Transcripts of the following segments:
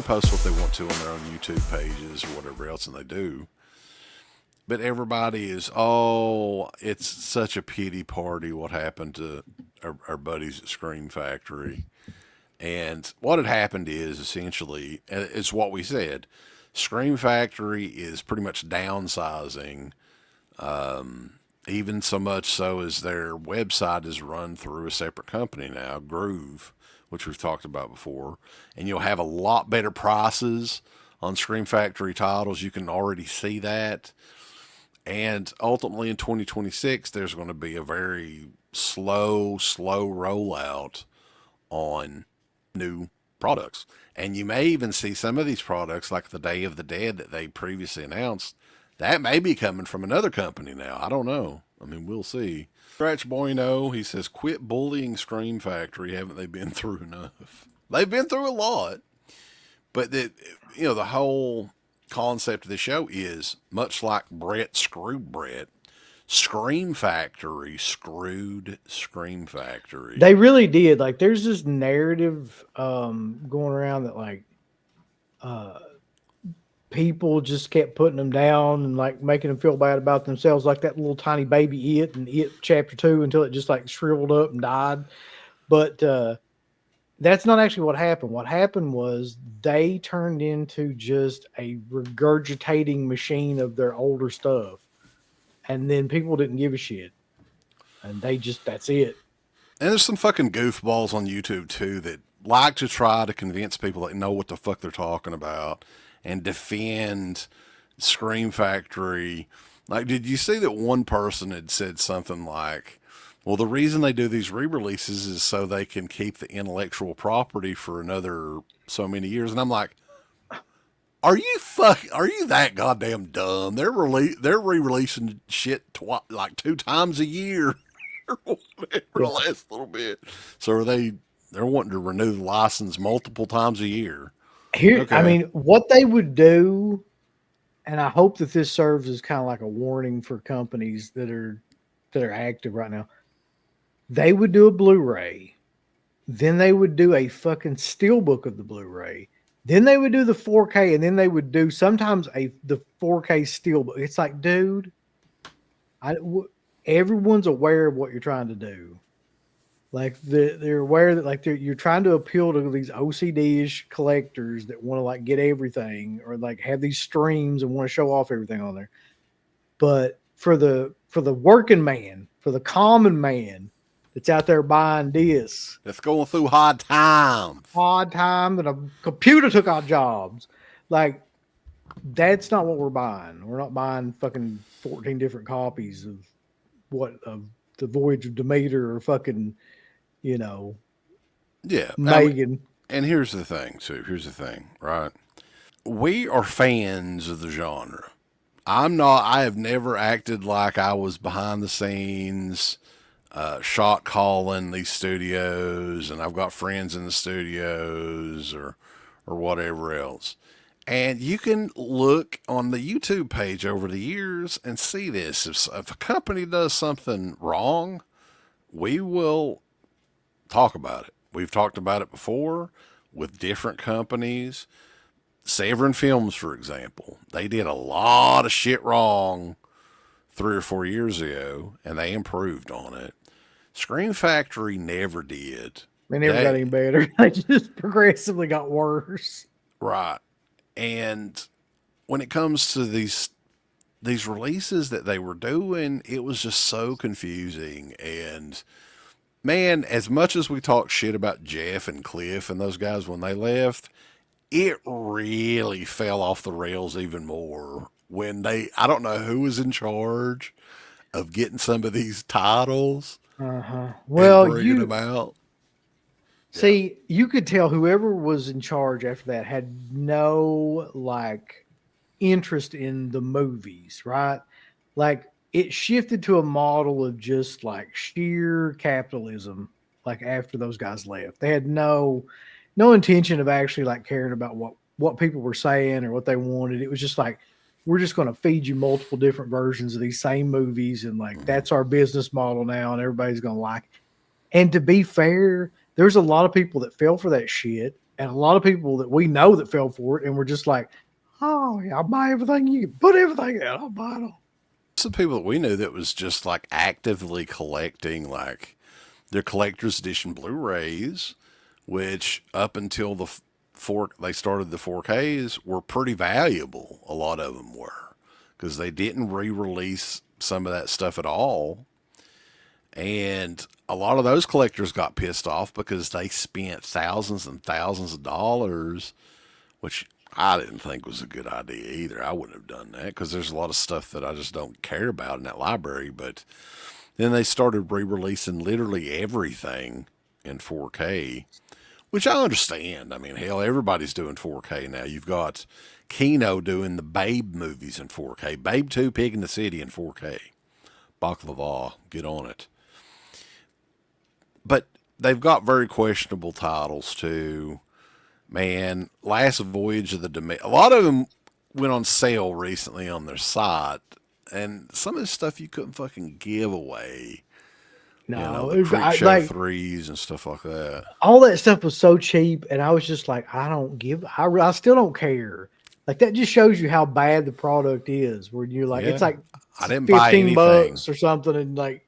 post what they want to on their own YouTube pages or whatever else, and they do. But everybody is, oh, it's such a pity party what happened to our buddies at Scream Factory. And what had happened is essentially, it's what we said. Scream Factory is pretty much downsizing, even so much so as their website is run through a separate company now, Groove, which we've talked about before. And you'll have a lot better prices on Scream Factory titles. You can already see that. And ultimately in 2026, there's going to be a very slow rollout on new products. And you may even see some of these products, like the Day of the Dead that they previously announced, that may be coming from another company now. I don't know. I mean, we'll see. Scratch Bueno, he says, quit bullying Scream Factory. Haven't they been through enough? They've been through a lot. But, the whole concept of the show is much like Brett screwed Brett. Scream Factory screwed Scream Factory. They really did. Like, there's this narrative going around that like people just kept putting them down and like making them feel bad about themselves, like that little tiny baby It and It Chapter 2 until it just like shriveled up and died. But that's not actually what happened. What happened was they turned into just a regurgitating machine of their older stuff. And then people didn't give a shit. And that's it. And there's some fucking goofballs on YouTube too that like to try to convince people that know what the fuck they're talking about and defend Scream Factory. Like, did you see that one person had said something like, well, the reason they do these re-releases is so they can keep the intellectual property for another so many years. And I'm like, are you that goddamn dumb? They're re-releasing shit like 2 times a year or whatever, the last little bit. So they're wanting to renew the license multiple times a year. Here, okay. I mean, what they would do, and I hope that this serves as kind of like a warning for companies that are active right now. They would do a Blu-ray, then they would do a fucking steelbook of the Blu-ray, then they would do the 4K, and then they would do sometimes the 4K steelbook. It's like, dude, everyone's aware of what you're trying to do. Like they're aware that like you're trying to appeal to these OCD-ish collectors that want to like get everything or like have these streams and want to show off everything on there. But for the working man, for the common man that's out there buying discs, that's going through hard times, and a computer took our jobs. Like, that's not what we're buying. We're not buying fucking 14 different copies of the Voyage of Demeter or fucking, Megan. And here's the thing, too. Here's the thing, right? We are fans of the genre. I have never acted like I was behind the scenes, shot calling these studios, and I've got friends in the studios or whatever else. And you can look on the YouTube page over the years and see this. If a company does something wrong, we will talk about it. We've talked about it before with different companies. Severin Films, for example, they did a lot of shit wrong 3 or 4 years ago, and they improved on it. Scream Factory never did. They never got any better. They just progressively got worse. Right. And when it comes to these releases that they were doing, it was just so confusing. And man, as much as we talk shit about Jeff and Cliff and those guys when they left, it really fell off the rails even more when I don't know who was in charge of getting some of these titles. Well, and bringing them out. See, you could tell whoever was in charge after that had no like interest in the movies, right? Like it shifted to a model of just like sheer capitalism. Like after those guys left, they had no intention of actually like caring about what people were saying or what they wanted. It was just like, we're just going to feed you multiple different versions of these same movies. And like, that's our business model now. And everybody's going to like it. And to be fair, there's a lot of people that fell for that shit. and a lot of people that we know that fell for it, and we're just like, oh yeah, I'll buy everything you can put everything out. I'll buy it all. Some people that we knew that was just like actively collecting like their collector's edition Blu-rays, which up until they started the 4Ks were pretty valuable. A lot of them were because they didn't re-release some of that stuff at all. And a lot of those collectors got pissed off because they spent thousands and thousands of dollars, which I didn't think was a good idea either. I wouldn't have done that because there's a lot of stuff that I just don't care about in that library. But then they started re-releasing literally everything in 4K, which I understand. I mean, hell, everybody's doing 4K now. You've got Kino doing the Babe movies in 4K. Babe 2, Pig in the City in 4K. Baklava, get on it. But they've got very questionable titles too. Man, Last Voyage of the a lot of them went on sale recently on their site, and some of the stuff you couldn't fucking give away. No, the Creep Show like, 3s and stuff like that. All that stuff was so cheap, and I was just like, I still don't care. Like, that just shows you how bad the product is, where you're like, it's like I didn't buy anything. $15 or something, and like,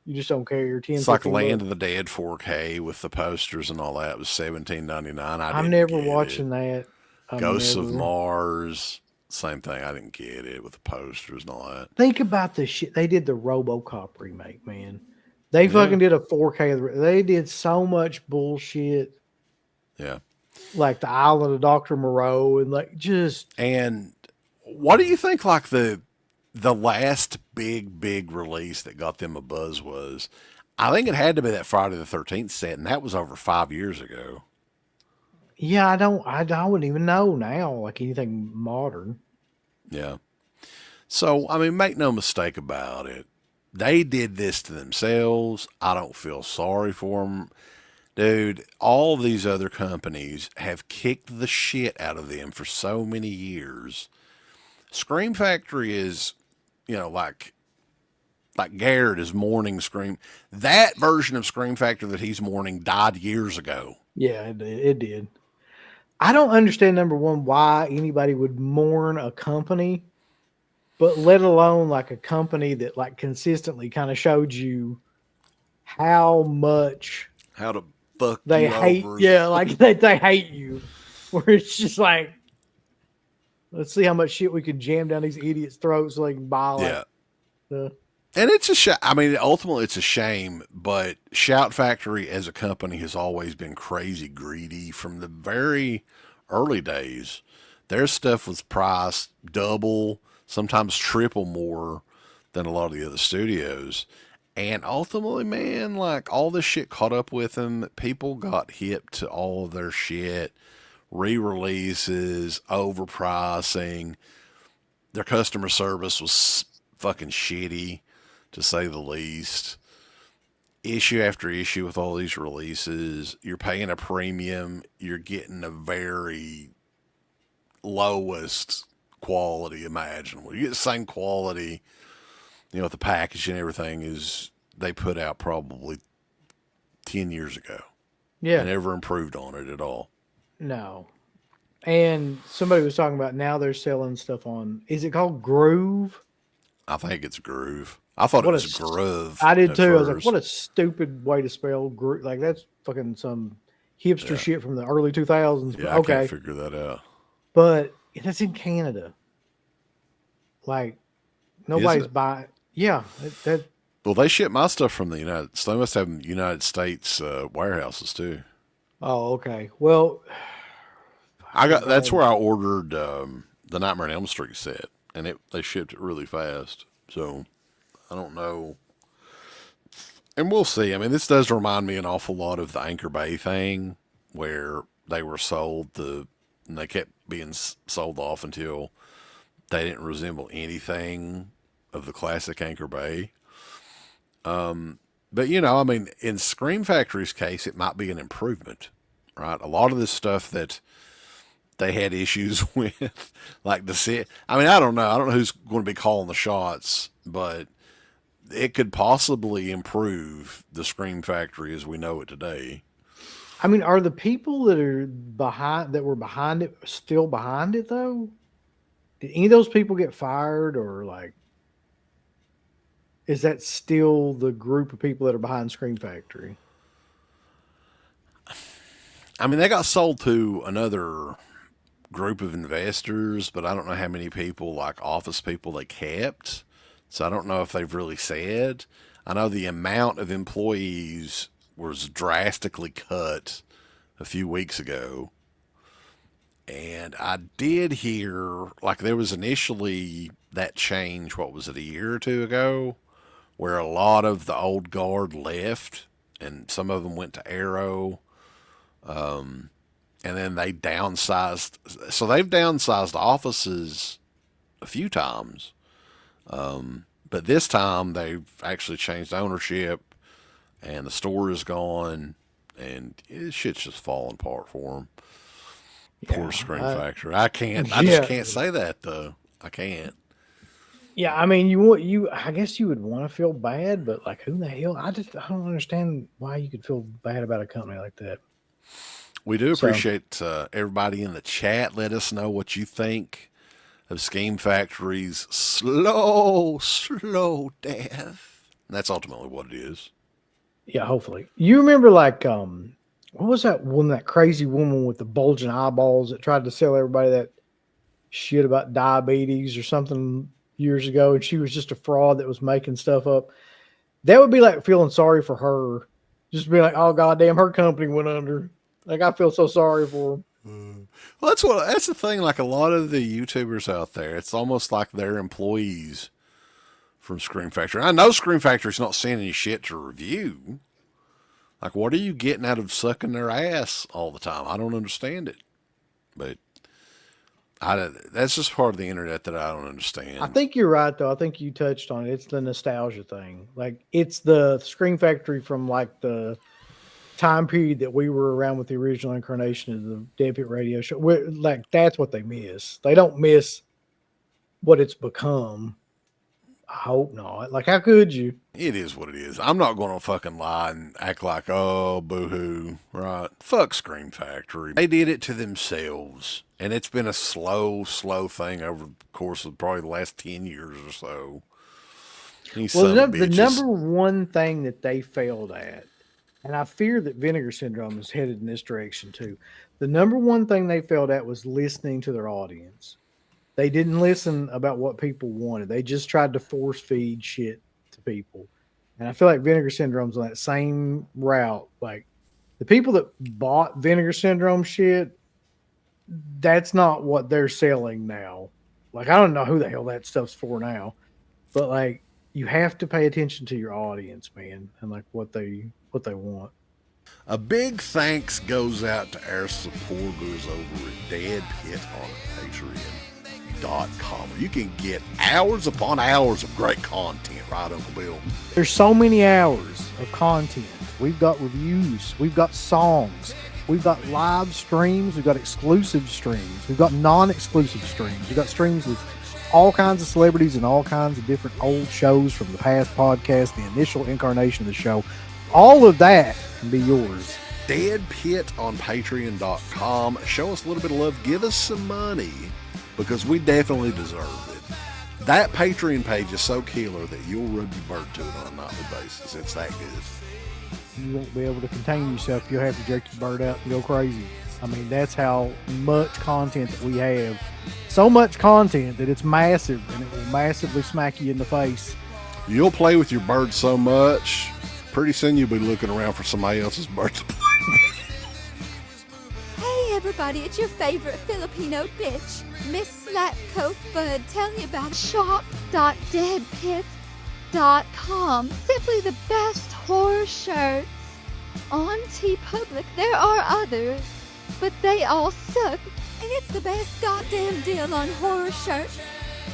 you just don't care. It's like Land of the Dead 4K with the posters and all that. It was $17.99. I'm never watching that. Ghosts of Mars, same thing. I didn't get it with the posters and all that. Think about the shit. They did the RoboCop remake, man. They fucking did a 4K. They did so much bullshit. Yeah. Like the Island of Dr. Moreau and like just. And what do you think like the last big release that got them a buzz was? I think it had to be that Friday the 13th set, and that was over 5 years ago. Yeah, I wouldn't even know now, like anything modern. Yeah. So, I mean, make no mistake about it. They did this to themselves. I don't feel sorry for them. Dude, all these other companies have kicked the shit out of them for so many years. Scream Factory is, like Garrett is mourning Scream. That version of Scream Factory that he's mourning died years ago. Yeah, it did. I don't understand, number one, why anybody would mourn a company, but let alone like a company that like consistently kind of showed you how to fuck they hate. Over. Yeah, like they hate you. Where it's just like, let's see how much shit we can jam down these idiots' throats so they can buy. Like, and it's a shame. I mean, ultimately, it's a shame. But Shout Factory as a company has always been crazy greedy from the very early days. Their stuff was priced double, sometimes triple more than a lot of the other studios. And ultimately, man, like all this shit caught up with them. People got hip to all of their shit, re-releases, overpricing. Their customer service was fucking shitty, to say the least. Issue after issue with all these releases. You're paying a premium. You're getting a very lowest quality imaginable. You get the same quality, with the package and everything is they put out probably 10 years ago. Yeah. They never improved on it at all. No. And somebody was talking about now they're selling stuff on, is it called Groove? I think it's Groove. I thought it was Groove. I did too. I was like, what a stupid way to spell Groove. Like, that's fucking some hipster shit from the early 2000s. Yeah, okay. I can't figure that out. But that's in Canada. Like, nobody's buying. Yeah. Well, they ship my stuff from the United States. They must have United States warehouses too. Oh, okay. Well, that's where I ordered the Nightmare on Elm Street set, and they shipped it really fast. So I don't know, and we'll see. I mean, this does remind me an awful lot of the Anchor Bay thing, where they were sold and they kept being sold off until they didn't resemble anything of the classic Anchor Bay. But I mean, in Scream Factory's case, it might be an improvement, right? A lot of this stuff that they had issues with, like the set. I mean, I don't know. I don't know who's going to be calling the shots, but it could possibly improve the Scream Factory as we know it today. I mean, are the people that were behind it still behind it though? Did any of those people get fired, or like, is that still the group of people that are behind Scream Factory? I mean, they got sold to another group of investors, but I don't know how many people, like office people, they kept. So I don't know if they've really said. I know the amount of employees was drastically cut a few weeks ago. And I did hear, like, there was initially that change, what was it, a year or two ago, where a lot of the old guard left and some of them went to Arrow. And then they downsized. So they've downsized offices a few times. But this time they've actually changed ownership and the store is gone and shit's just falling apart for them. Yeah, Poor Screen Factory. I can't. I just yeah, can't say that though. I can't. yeah. I mean, I guess you would want to feel bad, but like, who the hell? I don't understand why you could feel bad about a company like that. We do So, appreciate everybody in the chat. Let us know what you think of Scheme Factory's slow death. And that's ultimately what it is. yeah, hopefully. You remember like what was that one, that crazy woman with the bulging eyeballs that tried to sell everybody that shit about diabetes or something years ago, and she was just a fraud that was making stuff up. That would be like feeling sorry for her. Just be like, oh goddamn, her company went under. Like, I feel so sorry for them. Well, that's the thing. Like a lot of the YouTubers out there, it's almost like they're employees from Scream Factory. I know Scream Factory's not sending you shit to review. Like, what are you getting out of sucking their ass all the time? I don't understand it. But that's just part of the internet that I don't understand. I think you're right though. I think you touched on it. It's the nostalgia thing. Like, it's the Scream Factory from like the time period that we were around with the original incarnation of the DEADPIT Radio show. Like, that's what they miss. They don't miss what it's become. I hope not. Like, how could you? It is what it is. I'm not going to fucking lie and act like, oh, boo-hoo, right? Fuck Scream Factory. They did it to themselves. And it's been a slow thing over the course of probably the last 10 years or so. Well, the number one thing that they failed at, and I fear that Vinegar Syndrome is headed in this direction too. The number one thing they failed at was listening to their audience. They didn't listen about what people wanted. They just tried to force feed shit to people. And I feel like Vinegar Syndrome's on that same route. Like, the people that bought Vinegar Syndrome shit, that's not what they're selling now. Like, I don't know who the hell that stuff's for now. But like, you have to pay attention to your audience, man, and like what they want. A big thanks goes out to our supporters over at DEADPIT on Patreon.com. You can get hours upon hours of great content, right, Uncle Bill? There's so many hours of content. We've got reviews, we've got songs, we've got live streams, we've got exclusive streams, we've got non-exclusive streams, we've got streams with all kinds of celebrities and all kinds of different old shows from the past podcast, the initial incarnation of the show. All of that can be yours. DEADPIT on Patreon.com. Show us a little bit of love. Give us some money because we definitely deserve it. That Patreon page is so killer that you'll rub your bird to it on a nightly basis. It's that good. You won't be able to contain yourself. You'll have to jerk your bird out and go crazy. I mean, that's how much content that we have. So much content that it's massive, and it will massively smack you in the face. You'll play with your bird so much, pretty soon you'll be looking around for somebody else's bird to play with. Hey everybody, it's your favorite Filipino bitch, Miss Slatko Fudd, telling you about shop.deadpit.com. Simply the best horror shirts. On TeePublic, there are others, but they all suck. And it's the best goddamn deal on horror shirts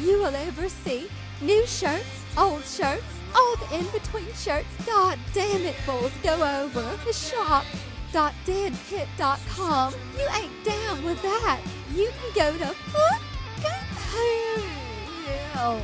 you will ever see. New shirts, old shirts, all the in-between shirts. God damn it, fools. Go over to shop.deadpit.com. You ain't down with that. You can go to fucking hell.